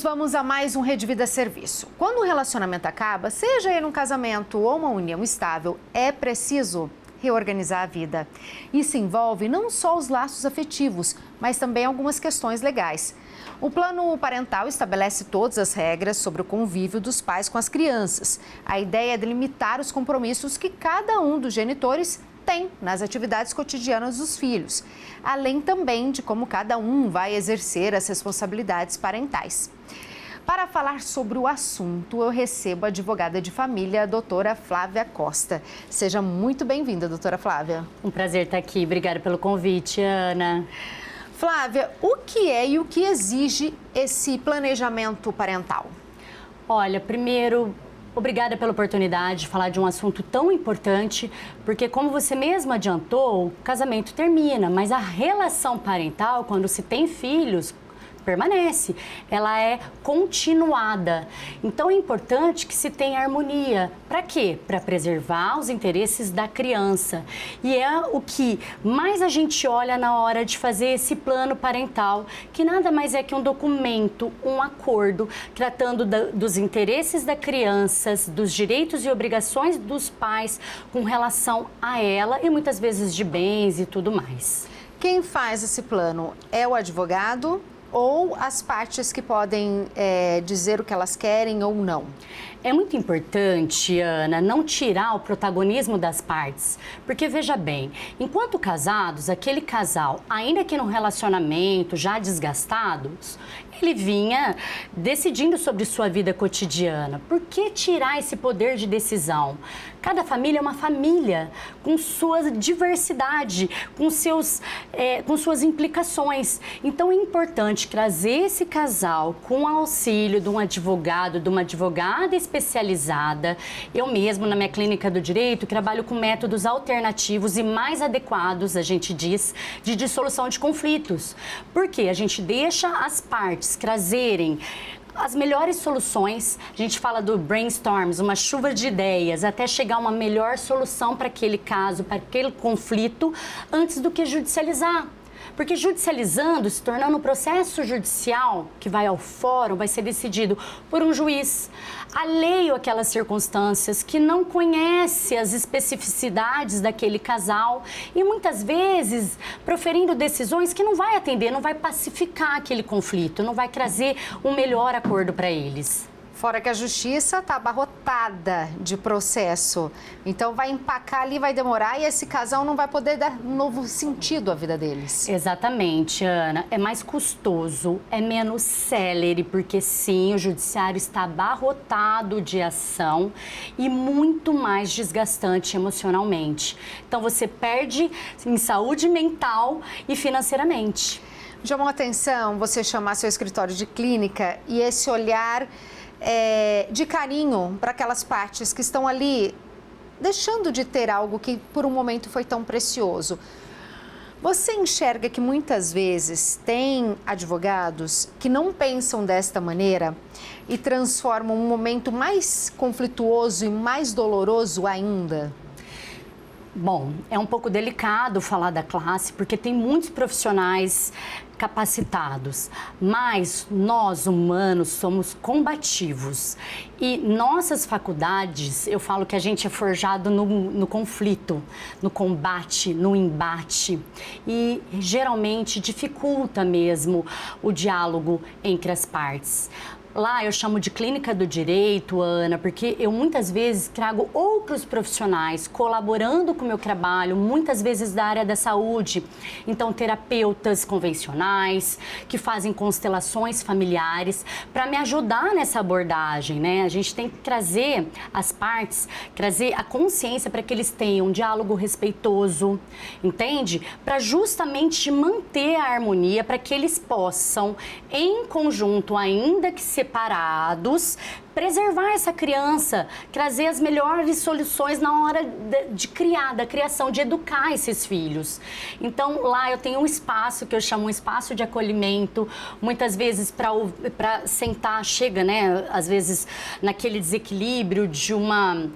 amigos, vamos a mais um Rede Vida Serviço. Quando um relacionamento acaba, seja ele um casamento ou uma união estável, é preciso reorganizar a vida. Isso envolve não só os laços afetivos, mas também algumas questões legais. O plano parental estabelece todas as regras sobre o convívio dos pais com as crianças. A ideia é delimitar os compromissos que cada um dos genitores tem nas atividades cotidianas dos filhos, além também de como cada um vai exercer as responsabilidades parentais. Para falar sobre o assunto, eu recebo a advogada de família, a doutora Flávia Costa. Seja muito bem-vinda, doutora Flávia. Um prazer estar aqui. Obrigada pelo convite, Ana. Flávia, o que é e o que exige esse planejamento parental? Olha, primeiro, obrigada pela oportunidade de falar de um assunto tão importante, porque como você mesmo adiantou, o casamento termina, mas a relação parental, quando se tem filhos, permanece, ela é continuada. Então é importante que se tenha harmonia. Para quê? Para preservar os interesses da criança. E é o que mais a gente olha na hora de fazer esse plano parental, que nada mais é que um documento, um acordo, tratando dos interesses da criança, dos direitos e obrigações dos pais com relação a ela e muitas vezes de bens e tudo mais. Quem faz esse plano é o advogado ou as partes que podem dizer o que elas querem ou não? É muito importante, Ana, não tirar o protagonismo das partes, porque veja bem, enquanto casados, aquele casal, ainda que num relacionamento já desgastados, ele vinha decidindo sobre sua vida cotidiana. Por que tirar esse poder de decisão? Cada família é uma família, com sua diversidade, com suas implicações. Então é importante trazer esse casal com auxílio de um advogado, de uma advogada especializada. Eu mesmo, na minha clínica do direito, trabalho com métodos alternativos e mais adequados, a gente diz, de dissolução de conflitos. Porque a gente deixa as partes trazerem as melhores soluções. A gente fala do brainstorms, uma chuva de ideias, até chegar a uma melhor solução para aquele caso, para aquele conflito, antes do que judicializar. Porque judicializando, se tornando um processo judicial que vai ao fórum, vai ser decidido por um juiz alheio àquelas circunstâncias, que não conhece as especificidades daquele casal e muitas vezes proferindo decisões que não vai atender, não vai pacificar aquele conflito, não vai trazer um melhor acordo para eles. Fora que a justiça está abarrotada de processo, então vai empacar ali, vai demorar e esse casal não vai poder dar um novo sentido à vida deles. Exatamente, Ana. É mais custoso, é menos célere, porque sim, o judiciário está abarrotado de ação e muito mais desgastante emocionalmente. Então você perde em saúde mental e financeiramente. Chamou atenção você chamar seu escritório de clínica e esse olhar de carinho para aquelas partes que estão ali deixando de ter algo que por um momento foi tão precioso. Você enxerga que muitas vezes tem advogados que não pensam desta maneira e transformam um momento mais conflituoso e mais doloroso ainda? Bom, é um pouco delicado falar da classe, porque tem muitos profissionais capacitados, mas nós, humanos, somos combativos. E nossas faculdades, eu falo que a gente é forjado no conflito, no combate, no embate. E geralmente dificulta mesmo o diálogo entre as partes. Lá eu chamo de clínica do direito, Ana, porque eu muitas vezes trago outros profissionais colaborando com o meu trabalho, muitas vezes da área da saúde. Então, terapeutas convencionais, que fazem constelações familiares, para me ajudar nessa abordagem, né? A gente tem que trazer as partes, trazer a consciência para que eles tenham um diálogo respeitoso, entende? Para justamente manter a harmonia, para que eles possam, em conjunto, ainda que separados, preservar essa criança, trazer as melhores soluções na hora de criar, da criação, de educar esses filhos. Então, lá eu tenho um espaço que eu chamo um espaço de acolhimento, muitas vezes para sentar, chega, né, às vezes naquele desequilíbrio de uma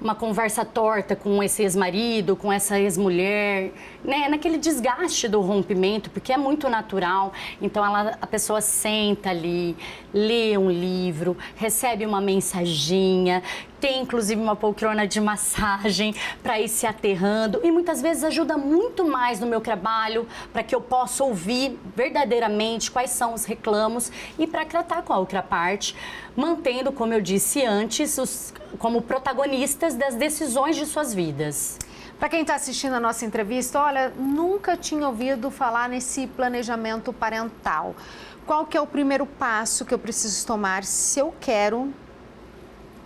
uma conversa torta com esse ex-marido, com essa ex-mulher, né? Naquele desgaste do rompimento, porque é muito natural. Então, a pessoa senta ali, lê um livro, recebe uma mensaginha, tem inclusive uma poltrona de massagem para ir se aterrando e muitas vezes ajuda muito mais no meu trabalho para que eu possa ouvir verdadeiramente quais são os reclamos e para tratar com a outra parte, mantendo, como eu disse antes, como protagonistas das decisões de suas vidas. Para quem está assistindo a nossa entrevista, olha, nunca tinha ouvido falar nesse planejamento parental. Qual que é o primeiro passo que eu preciso tomar se eu quero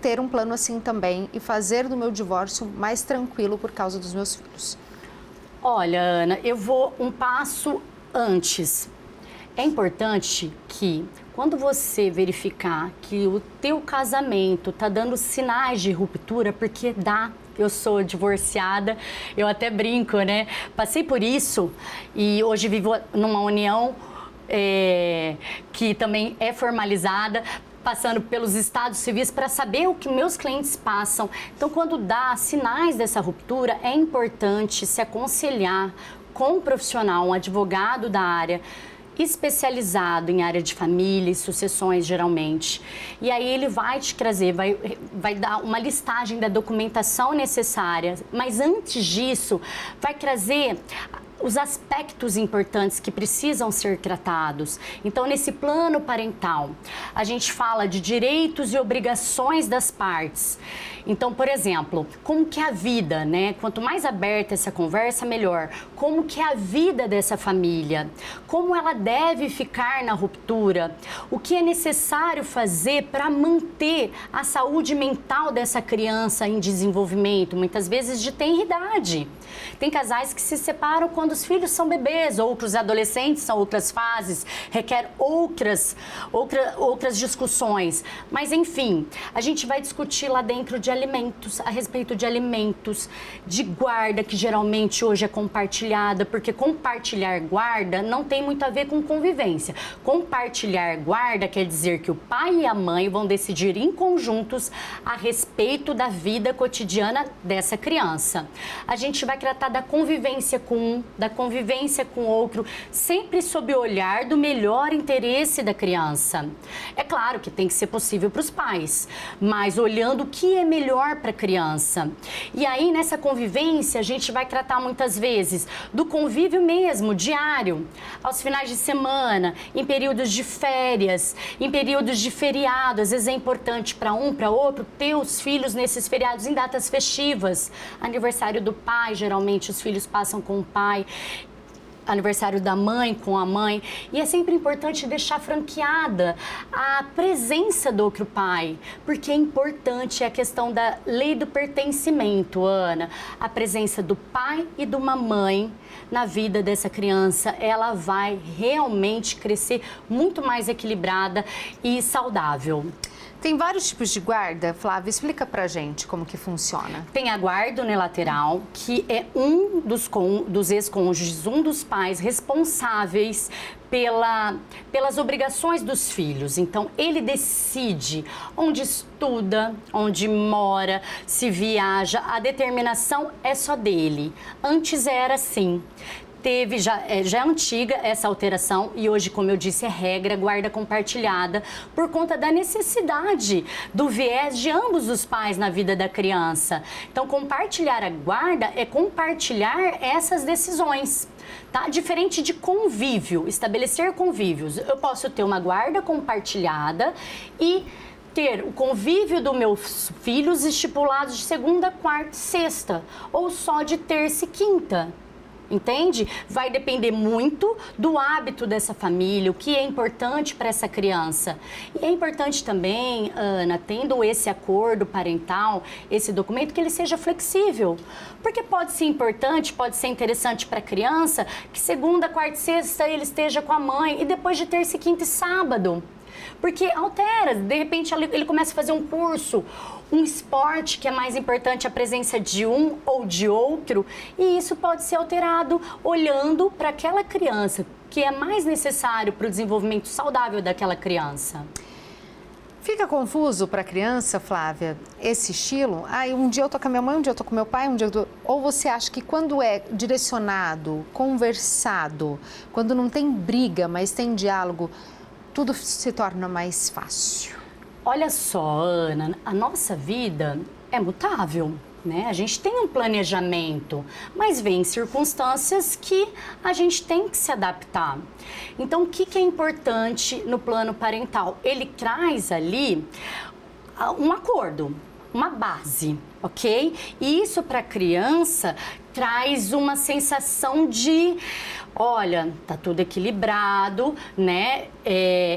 ter um plano assim também e fazer do meu divórcio mais tranquilo por causa dos meus filhos? Olha, Ana, eu vou um passo antes. É importante que, quando você verificar que o teu casamento está dando sinais de ruptura, porque dá, eu sou divorciada, eu até brinco, né? Passei por isso e hoje vivo numa união que também é formalizada, passando pelos estados civis para saber o que meus clientes passam. Então, quando dá sinais dessa ruptura, é importante se aconselhar com um profissional, um advogado da área, especializado em área de família e sucessões, geralmente. E aí ele vai te trazer, vai dar uma listagem da documentação necessária, mas antes disso, vai trazer os aspectos importantes que precisam ser tratados. Então, nesse plano parental, a gente fala de direitos e obrigações das partes. Então, por exemplo, como que é a vida, né? Quanto mais aberta essa conversa, melhor. Como que é a vida dessa família? Como ela deve ficar na ruptura? O que é necessário fazer para manter a saúde mental dessa criança em desenvolvimento, muitas vezes de tenra idade? Tem casais que se separam quando os filhos são bebês, outros adolescentes, são outras fases, requer outras discussões. Mas, enfim, a gente vai discutir lá dentro de alimentos, a respeito de alimentos, de guarda, que geralmente hoje é compartilhada, porque compartilhar guarda não tem muito a ver com convivência. Compartilhar guarda quer dizer que o pai e a mãe vão decidir em conjuntos a respeito da vida cotidiana dessa criança. A gente vai tratar da convivência com um, da convivência com outro, sempre sob o olhar do melhor interesse da criança. É claro que tem que ser possível para os pais, mas olhando o que é melhor para a criança. E aí, nessa convivência, a gente vai tratar muitas vezes do convívio mesmo, diário, aos finais de semana, em períodos de férias, em períodos de feriado. Às vezes é importante para um, para outro, ter os filhos nesses feriados, em datas festivas. Aniversário do pai, geralmente os filhos passam com o pai. Aniversário da mãe com a mãe, e é sempre importante deixar franqueada a presença do outro pai, porque é importante a questão da lei do pertencimento, Ana. A presença do pai e de uma mãe na vida dessa criança, ela vai realmente crescer muito mais equilibrada e saudável. Tem vários tipos de guarda, Flávia, explica pra gente como que funciona. Tem a guarda unilateral, que é um dos ex-cônjuges, um dos pais responsáveis pelas obrigações dos filhos. Então, ele decide onde estuda, onde mora, se viaja, a determinação é só dele. Antes era assim. Já é antiga essa alteração e hoje, como eu disse, é regra, guarda compartilhada, por conta da necessidade do viés de ambos os pais na vida da criança. Então, compartilhar a guarda é compartilhar essas decisões, tá? Diferente de convívio, estabelecer convívios. Eu posso ter uma guarda compartilhada e ter o convívio dos meus filhos estipulados de segunda, quarta e sexta, ou só de terça e quinta. Entende? Vai depender muito do hábito dessa família, o que é importante para essa criança. E é importante também, Ana, tendo esse acordo parental, esse documento, que ele seja flexível. Porque pode ser importante, pode ser interessante para a criança que segunda, quarta e sexta ele esteja com a mãe e depois de terça, quinta e sábado. Porque altera, de repente ele começa a fazer um curso, um esporte que é mais importante a presença de um ou de outro, e isso pode ser alterado olhando para aquela criança, que é mais necessário para o desenvolvimento saudável daquela criança. Fica confuso para a criança, Flávia, esse estilo? Um dia eu tô com a minha mãe, um dia eu tô com meu pai, um dia eu tô... Ou você acha que quando é direcionado, conversado, quando não tem briga, mas tem diálogo, tudo se torna mais fácil? Olha só, Ana, a nossa vida é mutável, né? A gente tem um planejamento, mas vem circunstâncias que a gente tem que se adaptar. Então, o que é importante no plano parental? Ele traz ali um acordo, uma base, ok? E isso para a criança traz uma sensação de, olha, tá tudo equilibrado, né?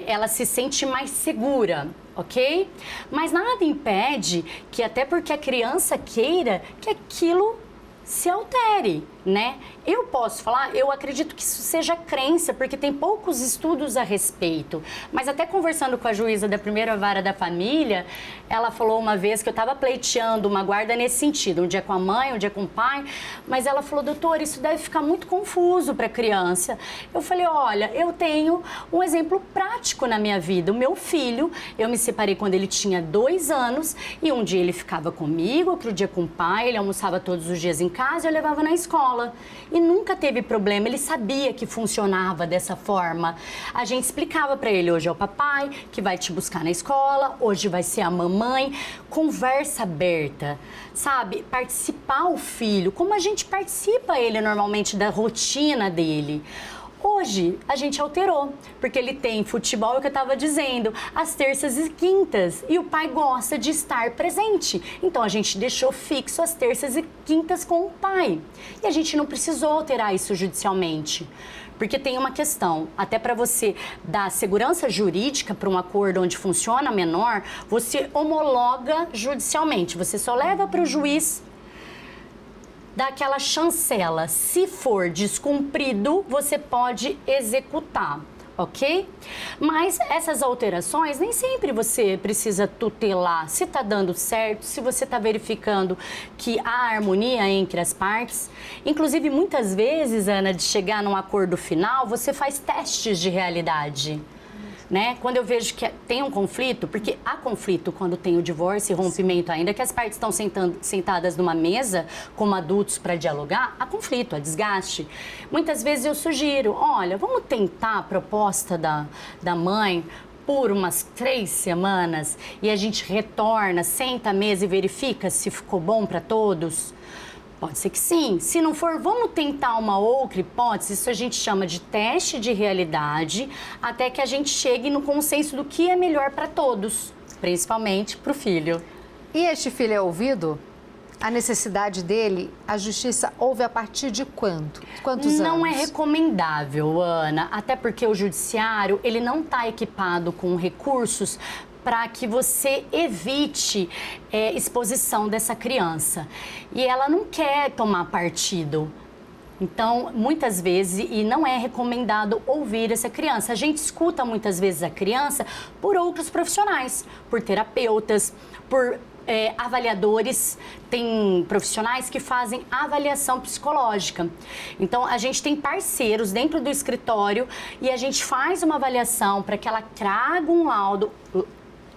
Ela se sente mais segura, ok? Mas nada impede que, até porque a criança queira, que aquilo se altere, né? Eu posso falar, eu acredito que isso seja crença, porque tem poucos estudos a respeito. Mas até conversando com a juíza da primeira vara da família, ela falou uma vez que eu estava pleiteando uma guarda nesse sentido, um dia com a mãe, um dia com o pai, mas ela falou, doutor, isso deve ficar muito confuso para a criança. Eu falei, olha, eu tenho um exemplo prático na minha vida. O meu filho, eu me separei quando ele tinha 2 anos e um dia ele ficava comigo, outro dia com o pai, ele almoçava todos os dias em casa e eu levava na escola. E nunca teve problema, ele sabia que funcionava dessa forma. A gente explicava para ele, hoje é o papai que vai te buscar na escola, hoje vai ser a mamãe. Conversa aberta, sabe? Participar o filho, como a gente participa ele normalmente da rotina dele. Hoje, a gente alterou, porque ele tem futebol, é o que eu estava dizendo, às terças e quintas, e o pai gosta de estar presente. Então, a gente deixou fixo as terças e quintas com o pai. E a gente não precisou alterar isso judicialmente. Porque tem uma questão, até para você dar segurança jurídica para um acordo onde funciona menor, você homologa judicialmente, você só leva para o juiz, dá aquela chancela. Se for descumprido, você pode executar, ok? Mas essas alterações, nem sempre você precisa tutelar se está dando certo, se você está verificando que há harmonia entre as partes. Inclusive, muitas vezes, Ana, de chegar num acordo final, você faz testes de realidade. Né? Quando eu vejo que tem um conflito, porque há conflito quando tem o divórcio e rompimento, ainda que as partes estão sentadas numa mesa como adultos para dialogar, há conflito, há desgaste. Muitas vezes eu sugiro, olha, vamos tentar a proposta da mãe por umas 3 semanas e a gente retorna, senta à mesa e verifica se ficou bom para todos. Pode ser que sim. Se não for, vamos tentar uma outra hipótese. Isso a gente chama de teste de realidade, até que a gente chegue no consenso do que é melhor para todos, principalmente para o filho. E este filho é ouvido? A necessidade dele, a justiça ouve a partir de quanto? Quantos anos? Não é recomendável, Ana, até porque o judiciário, ele não está equipado com recursos para que você evite exposição dessa criança. E ela não quer tomar partido. Então, muitas vezes, e não é recomendado ouvir essa criança. A gente escuta muitas vezes a criança por outros profissionais, por terapeutas, por avaliadores. Tem profissionais que fazem avaliação psicológica. Então, a gente tem parceiros dentro do escritório e a gente faz uma avaliação para que ela traga um laudo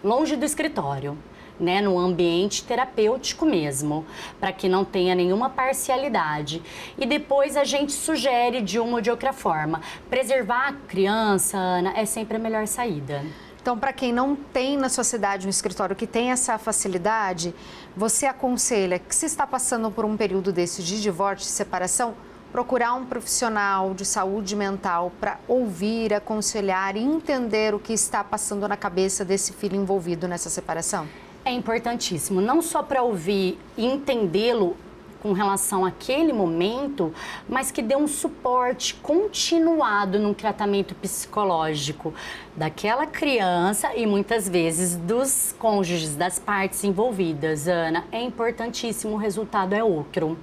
longe do escritório, né, no ambiente terapêutico mesmo, para que não tenha nenhuma parcialidade. E depois a gente sugere de uma ou de outra forma. Preservar a criança, Ana, é sempre a melhor saída. Então, para quem não tem na sua cidade um escritório que tem essa facilidade, você aconselha que se está passando por um período desse de divórcio e separação, procurar um profissional de saúde mental para ouvir, aconselhar e entender o que está passando na cabeça desse filho envolvido nessa separação? É importantíssimo, não só para ouvir e entendê-lo com relação àquele momento, mas que dê um suporte continuado no tratamento psicológico daquela criança e muitas vezes dos cônjuges, das partes envolvidas. Ana, é importantíssimo, o resultado é outro.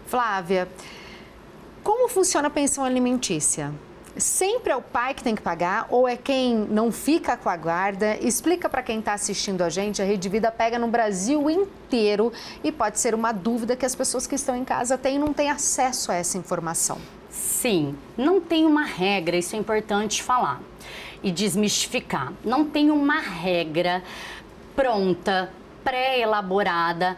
Flávia, como funciona a pensão alimentícia? Sempre é o pai que tem que pagar ou é quem não fica com a guarda? Explica para quem está assistindo a gente. A Rede Vida pega no Brasil inteiro e pode ser uma dúvida que as pessoas que estão em casa têm e não têm acesso a essa informação. Sim, não tem uma regra, isso é importante falar. e desmistificar. Não tem uma regra pronta, pré-elaborada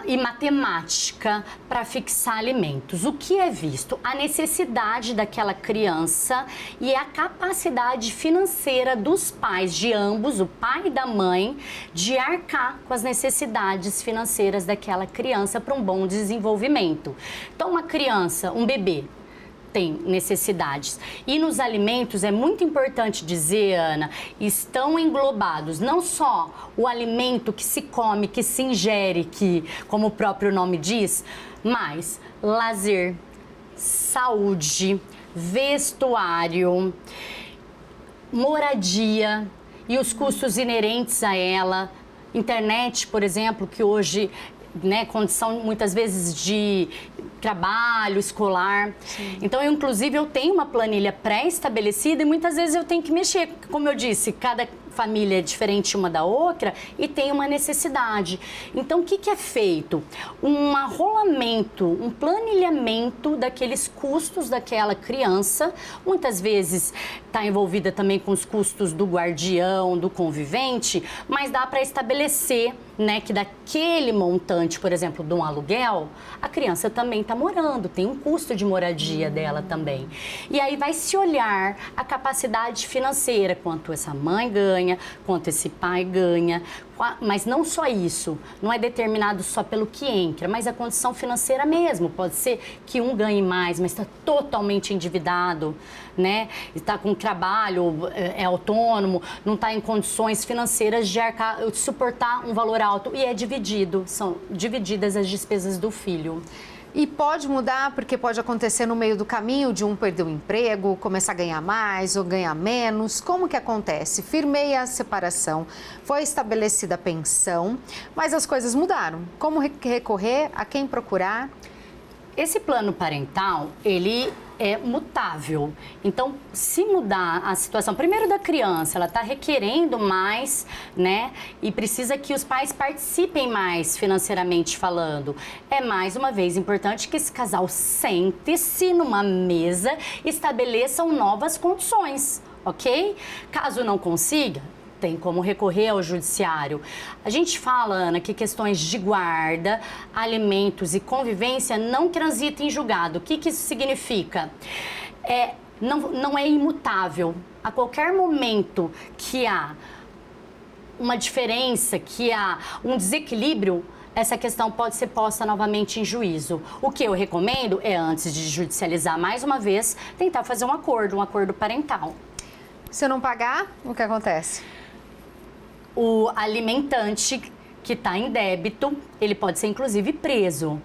e matemática para fixar alimentos. O que é visto? A necessidade daquela criança e a capacidade financeira dos pais, de ambos, o pai e da mãe, de arcar com as necessidades financeiras daquela criança para um bom desenvolvimento. Então, uma criança, um bebê, tem necessidades. E nos alimentos, é muito importante dizer, Ana, estão englobados não só o alimento que se come, que se ingere, que, como o próprio nome diz, mas lazer, saúde, vestuário, moradia e os custos inerentes a ela. Internet, por exemplo, que hoje, condição muitas vezes de trabalho escolar. Sim. Então, inclusive, eu tenho uma planilha pré-estabelecida e muitas vezes eu tenho que mexer. Como eu disse, cada família é diferente uma da outra e tem uma necessidade. Então, o que é feito? Um arrolamento, um planilhamento daqueles custos daquela criança. Muitas vezes está envolvida também com os custos do guardião, do convivente, mas dá para estabelecer, que daquele montante, por exemplo, de um aluguel, a criança também está morando, tem um custo de moradia dela também. E aí vai se olhar a capacidade financeira, quanto essa mãe ganha, quanto esse pai ganha, mas não só isso, não é determinado só pelo que entra, mas a condição financeira mesmo. Pode ser que um ganhe mais, mas está totalmente endividado, está com trabalho, é autônomo, não está em condições financeiras de suportar um valor alto e é dividido, são divididas as despesas do filho. E pode mudar porque pode acontecer no meio do caminho de um perder o emprego, começar a ganhar mais ou ganhar menos. Como que acontece? Firmei a separação, foi estabelecida a pensão, mas as coisas mudaram. Como recorrer? A quem procurar? Esse plano parental, ele é mutável. Então, se mudar a situação, primeiro da criança, ela está requerendo mais, e precisa que os pais participem mais financeiramente falando. É, mais uma vez, importante que esse casal sente-se numa mesa e estabeleçam novas condições, ok? Caso não consiga, tem como recorrer ao judiciário. A gente fala, Ana, que questões de guarda, alimentos e convivência não transitam em julgado. O que isso significa? Não é imutável. A qualquer momento que há uma diferença, que há um desequilíbrio, essa questão pode ser posta novamente em juízo. O que eu recomendo é, antes de judicializar mais uma vez, tentar fazer um acordo parental. Se não pagar, o que acontece? O alimentante que está em débito, ele pode ser inclusive preso,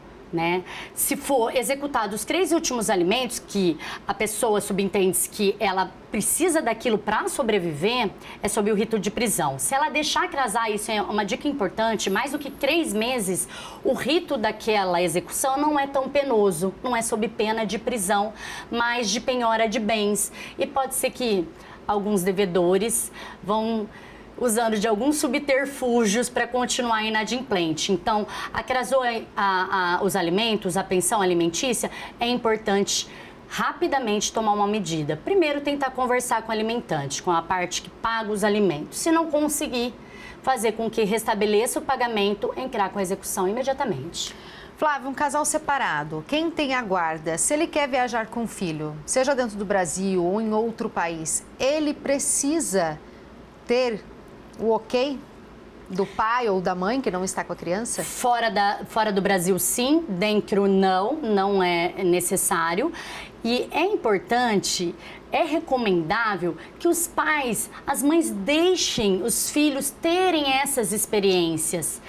Se for executado os 3 últimos alimentos, que a pessoa subentende que ela precisa daquilo para sobreviver, é sob o rito de prisão. Se ela deixar atrasar, isso é uma dica importante, mais do que 3 meses, o rito daquela execução não é tão penoso, não é sob pena de prisão, mas de penhora de bens. E pode ser que alguns devedores vão usando de alguns subterfúgios para continuar inadimplente. Então, atrasou os alimentos, a pensão alimentícia, é importante rapidamente tomar uma medida. Primeiro, tentar conversar com o alimentante, com a parte que paga os alimentos. Se não conseguir, fazer com que restabeleça o pagamento, entrar com a execução imediatamente. Flávia, um casal separado, quem tem a guarda, se ele quer viajar com o filho, seja dentro do Brasil ou em outro país, ele precisa ter o ok do pai ou da mãe que não está com a criança? Fora do Brasil, sim. Dentro, não é necessário. E é importante, é recomendável que os pais, as mães deixem os filhos terem essas experiências.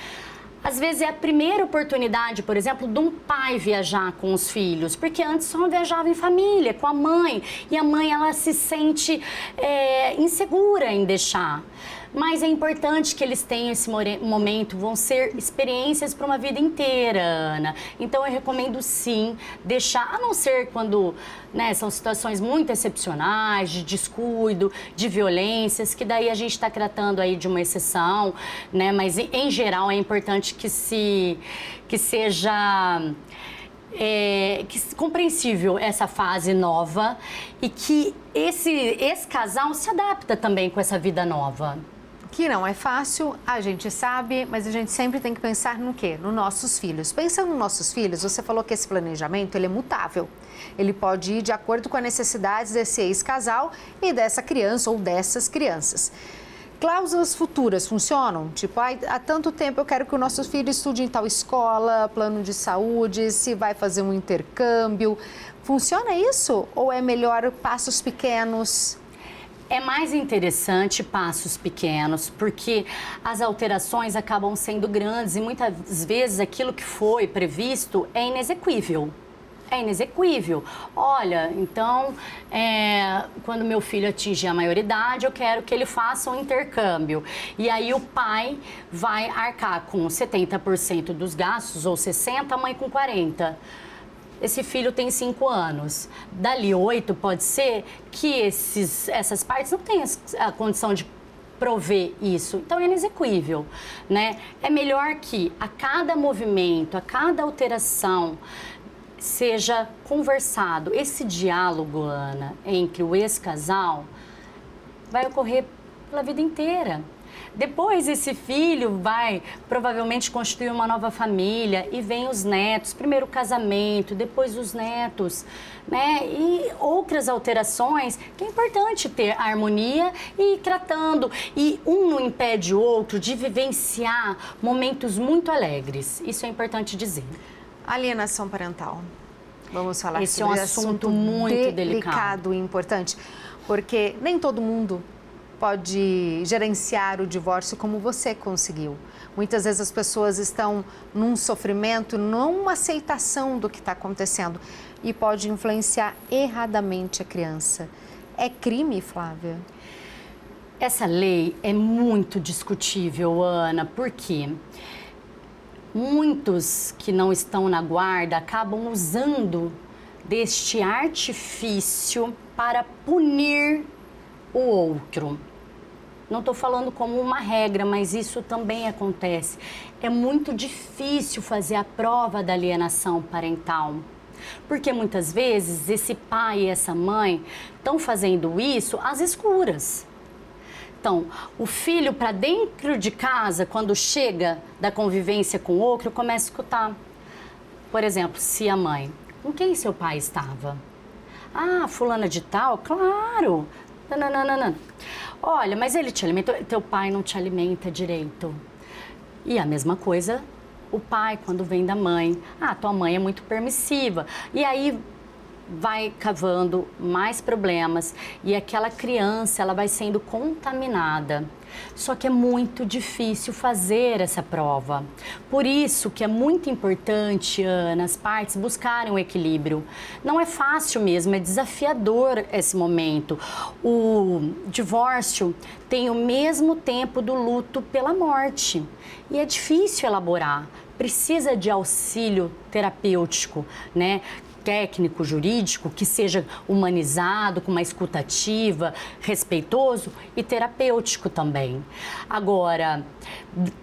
Às vezes é a primeira oportunidade, por exemplo, de um pai viajar com os filhos, porque antes só viajava em família, com a mãe, e a mãe ela se sente insegura em deixar. Mas é importante que eles tenham esse momento, vão ser experiências para uma vida inteira, Ana. Então eu recomendo sim deixar, a não ser quando são situações muito excepcionais, de descuido, de violências, que daí a gente está tratando aí de uma exceção, mas em geral é importante que seja compreensível essa fase nova e que esse casal se adapta também com essa vida nova. Que não é fácil, a gente sabe, mas a gente sempre tem que pensar no quê? Nos nossos filhos. Pensando nos nossos filhos, você falou que esse planejamento ele é mutável. Ele pode ir de acordo com as necessidades desse ex-casal e dessa criança ou dessas crianças. Cláusulas futuras funcionam? Tipo, há tanto tempo eu quero que o nosso filho estude em tal escola, plano de saúde, se vai fazer um intercâmbio. Funciona isso? Ou é melhor passos pequenos? É mais interessante passos pequenos, porque as alterações acabam sendo grandes e muitas vezes aquilo que foi previsto é inexequível. É inexequível. Olha, então, quando meu filho atingir a maioridade, eu quero que ele faça um intercâmbio. E aí o pai vai arcar com 70% dos gastos, ou 60%, a mãe com 40%. Esse filho tem 5 anos. Dali 8, pode ser que essas partes não tenham a condição de prover isso. Então, é inexequível, né? É melhor que a cada movimento, a cada alteração, seja conversado. Esse diálogo, Ana, entre o ex-casal vai ocorrer pela vida inteira. Depois esse filho vai provavelmente constituir uma nova família e vem os netos, primeiro o casamento, depois os netos, né? E outras alterações que é importante ter harmonia e ir tratando. E um não impede o outro de vivenciar momentos muito alegres. Isso é importante dizer. Alienação parental. Vamos falar esse sobre é um assunto muito delicado e importante, porque nem todo mundo pode gerenciar o divórcio como você conseguiu. Muitas vezes as pessoas estão num sofrimento, numa aceitação do que está acontecendo e pode influenciar erradamente a criança. É crime, Flávia? Essa lei é muito discutível, Ana, porque muitos que não estão na guarda acabam usando deste artifício para punir o outro. Não estou falando como uma regra, mas isso também acontece. É muito difícil fazer a prova da alienação parental, porque muitas vezes esse pai e essa mãe estão fazendo isso às escuras. Então, o filho para dentro de casa, quando chega da convivência com o outro, começa a escutar. Por exemplo, se a mãe, com quem seu pai estava? Ah, fulana de tal? Claro! Não. Olha, mas ele te alimentou, teu pai não te alimenta direito. E a mesma coisa, o pai, quando vem da mãe. Ah, tua mãe é muito permissiva. E aí vai cavando mais problemas e aquela criança, ela vai sendo contaminada. Só que é muito difícil fazer essa prova. Por isso que é muito importante, Ana, as partes buscarem um equilíbrio. Não é fácil mesmo, é desafiador esse momento. O divórcio tem o mesmo tempo do luto pela morte e é difícil elaborar. Precisa de auxílio terapêutico, né? Técnico, jurídico, que seja humanizado, com uma escuta ativa, respeitoso e terapêutico também. Agora,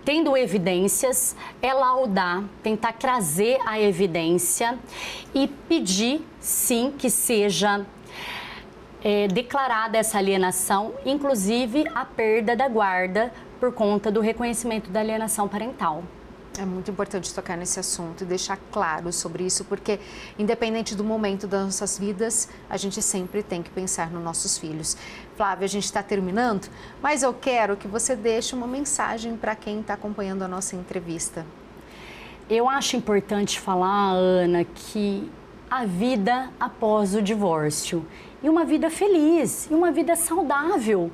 tendo evidências, é laudar, tentar trazer a evidência e pedir, sim, que seja declarada essa alienação, inclusive a perda da guarda por conta do reconhecimento da alienação parental. É muito importante tocar nesse assunto e deixar claro sobre isso, porque independente do momento das nossas vidas, a gente sempre tem que pensar nos nossos filhos. Flávia, a gente está terminando, mas eu quero que você deixe uma mensagem para quem está acompanhando a nossa entrevista. Eu acho importante falar, Ana, que a vida após o divórcio e uma vida feliz e uma vida saudável,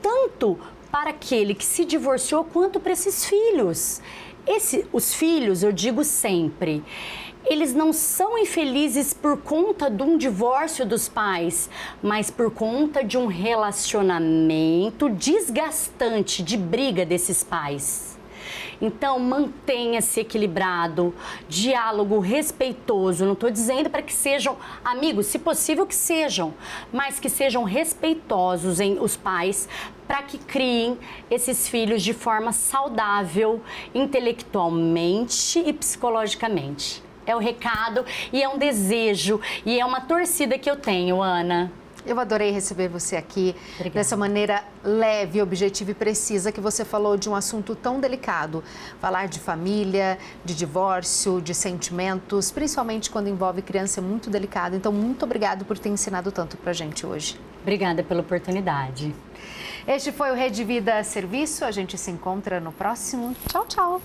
tanto para aquele que se divorciou quanto para esses filhos. Os filhos, eu digo sempre, eles não são infelizes por conta de um divórcio dos pais, mas por conta de um relacionamento desgastante, de briga desses pais. Então, mantenha-se equilibrado, diálogo respeitoso. Não estou dizendo para que sejam amigos, se possível que sejam, mas que sejam respeitosos os pais, para que criem esses filhos de forma saudável, intelectualmente e psicologicamente. é o recado e é um desejo e é uma torcida que eu tenho, Ana. Eu adorei receber você aqui, Obrigada. dessa maneira leve, objetiva e precisa que você falou de um assunto tão delicado. Falar de família, de divórcio, de sentimentos, principalmente quando envolve criança, é muito delicado. Então, muito obrigado por ter ensinado tanto pra gente hoje. Obrigada pela oportunidade. Este foi o Rede Vida Serviço. A gente se encontra no próximo. Tchau, tchau.